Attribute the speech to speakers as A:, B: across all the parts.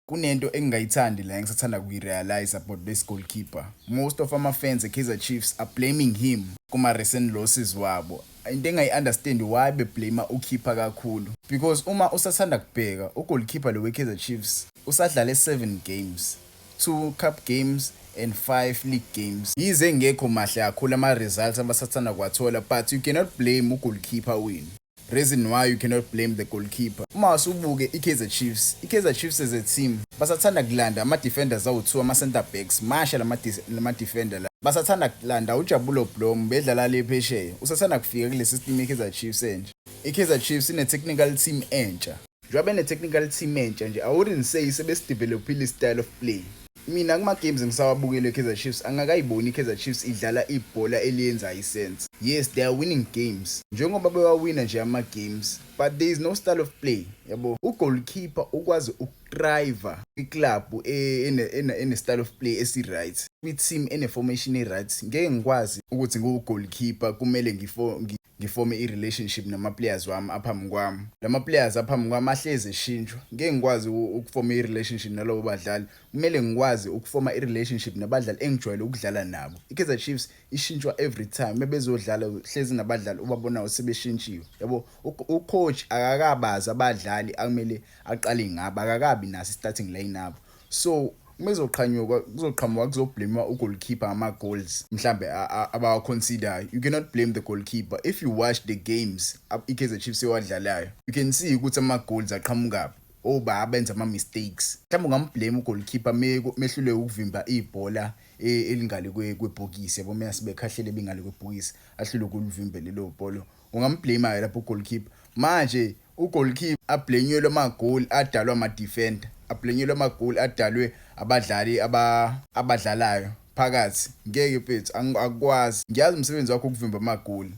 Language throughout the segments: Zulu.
A: Kunento engingayithandi la engisathanda kuyi-realize about this goalkeeper. Most of ama-fans e-Kaizer Chiefs are blaming him kuma-recent losses wabo. Into engayi-understand why beblame ukeeper kakhulu. Because uma usathanda kubheka, ugoalkeeper lo we-Kaizer Chiefs usadlale 7 games. 2 cup games and 5 league games. Yize ngekho mahle kakhulu ama-results abasathanda kwathola, but you cannot blame ugoalkeeper win. Reason why you cannot blame the goalkeeper. Uma usubuke i-Kaizer Chiefs as a team basathanda kulanda ama-defenders awu-2 ama-center backs masha lama-defender la. Basathanda kulanda uJabulo Blom bedlala le phesheya. Usathanda kufika kule system ye-Kaizer Chiefs enje. I-Kaizer Chiefs ine-technical team entsha. Njengoba ine-technical team entsha nje, I wouldn't say sebesidevelopile i-style of play. Mina kuma-games ngisawabukele i-Kaizer Chiefs angakayiboni i-Kaizer Chiefs idlala ibhola eliyenza isense. Yes, they are winning games njengoba bewawina nje ama-games, but there is no style of play. Yabo, ugoalkeeper ukwazi ukudriver i-club ene-style of play esi-right, kwi-team ene-formation e-right. Ngeke ngikwazi ukuthi ngiwugoalkeeper kumele ngifome i-relationship nama-players wami aphambi kwami. Lama-players aphambi kwami ahlezi eshintshwa. Ngeke ngikwazi ukufoma i-relationship nalabo badlali. Kumele ngikwazi ukufoma i-relationship nabadlali engijwayele ukudlala nabo. I-Kaizer Chiefs ishintshwa every time. Mebezodlala hlezi nabadlali ubabonayo sebeshintshiwe. Yabo, ucoach akakabazi abadlali akumele aqale ngabo, akakabi naso starting lineup. So kuzoqhamuka kuzoblame ugoalkeeper ama-goals mhlambe abawa-consider. You cannot blame the goalkeeper. If you watch the games i-Kaizer Chiefs ewadlalayo, you can see ukuthi ama-goals aqhamukaphi. Abenza ama-mistakes. Mhlawumbe ungamblame ugoalkeeper mehlule ukuvimba ibhola elingale kwebhokisi. Yabo, mina sibekhahlele bengale kwebhokisi ahlule ukulivimba lelo bhola. Ungamblame lapho ugoalkeeper. Manje ugoalkeeper ablenyelwe ama-goal adalwa ama-defender. Ablenyelwe ama-goal adalwe abadlali abadlalayo phakathi. Ngeke mfethu akukwazi. Ngiyazi umsebenzi wakho ukuvimba ama-goal,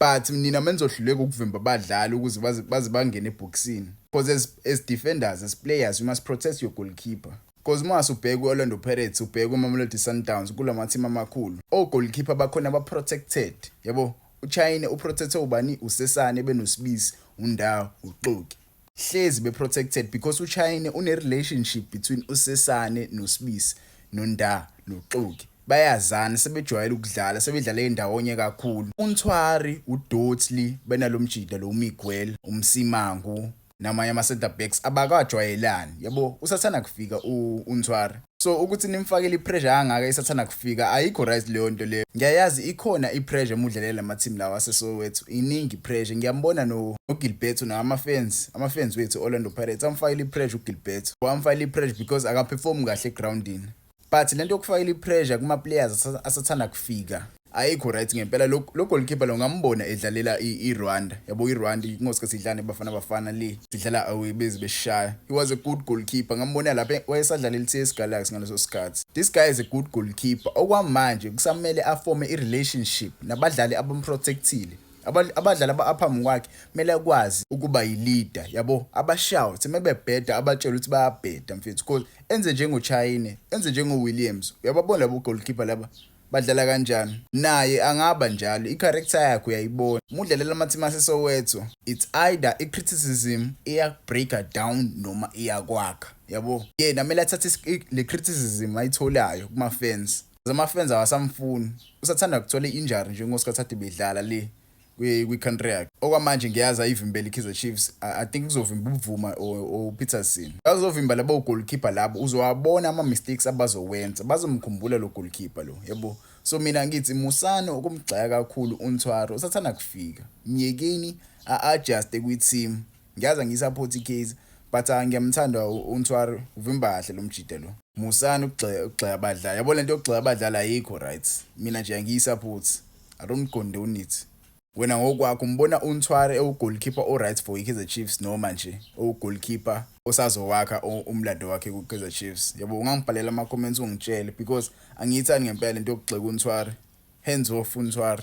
A: but nina menzohluleka ukuvimba abadlali ukuze baze bangene ebhokisini. Because as defenders, as players, you must protect your goalkeeper. Because uma usubheka u-Orlando Pirates, ubheka uMamelodi Sundowns, kulama-team amakhulu, o-goalkeeper bakhona ba-protected. Yabo, uChina uprotecte ubani? USesane benoSibisi, uNdawo, uXoki. Hlezi be-protected because uChina une-relationship between uSesane noSibisi, noNdawo, noXoki. Bayazana, sebejwayele ukudlala, sebedlala endawonye kakhulu. uNtwari, uDotley, benalomjida lo Miguel, uMsimangu namanye ama-center backs abakajwayelani. Yabo, usathana kufika uNtwari. So ukuthi nimfakele i-pressure angaka isathana kufika ayikho right leyo nto leyo. Ngiyayazi ikhona i-pressure mudlalela ama-team lawa aseSoweto. Iningi pressure. Ngiyambona noGilberto ama-fans wethu Orlando Pirates amfakile i-pressure uGilberto. Wamfakile i-pressure because akaperform kahle egroundini. But lento yokufakile i-pressure kuma-players asathana kufika ayikho right ngempela. Lo goalkeeper lo ngambona edlalela iRwanda. Yabo, iRwanda ngosikhathi sidlana Bafana le sidlala away beze beshaya. He was a good goalkeeper. Ngambona lapha wayesadlalela iTS Galaxy ngaleso sikhathi. This guy is a good goalkeeper. Okwamanje kusamele afome i-relationship nabadlali abamprotectile. Abadlali aphambi kwakhe kumele akwazi ukuba yi-leader. Yabo, abashout mebebheda abatshela ukuthi bayabheda mfethu. Because enze njengoChina, enze njengoWilliams. Uyababona labo goalkeeper laba badlala kanjani. Naye angaba njalo. I-character yakhe uyayibona. Mudlalela ama-team aseSoweto, it's either i-criticism iya-breaker down noma iyakwakha. Yabo, yena kumele athathe le criticism ayitholayo kuma-fans. Ama-fans awasamfuni. Usathanda kuthola i-injury njengosikhathi bedlala le kwi-country yakhe. Okwamanje ngiyazi ayivimbela i-Kaizer Chiefs. I think uzovimba uVuma or Peterson. Bazovimba labo goalkeeper labo, uzowabona ama-mistakes abazowenza. Bazomkhumbula lo goalkeeper lo. Yabo, so mina ngithi Musano ukumgxaya kakhulu uNtwari. Usathana kufika. Myekeni a-adjust kwi-team. Ngiyazi ngisupport i-Kaizer, but ngiyamthanda uNtwari, uvimba kahle lo mjida lo. Musano ukugxaya abadlali. Yabo, lento yokugxaya abadlali ayikho right. Mina nje ngiyisupport. I don't condone it. Wena ngokwakho umbona uNtwari ewugoalkeeper o-right for i-Kaizer Chiefs noma nje owugoalkeeper osazowakha umlando wakhe ku-Kaizer Chiefs? Yabo, ungangibhalela ama-comments ungitshele because angiyithandi ngempela lento yokugxeka uNtwari. Hands off uNtwari.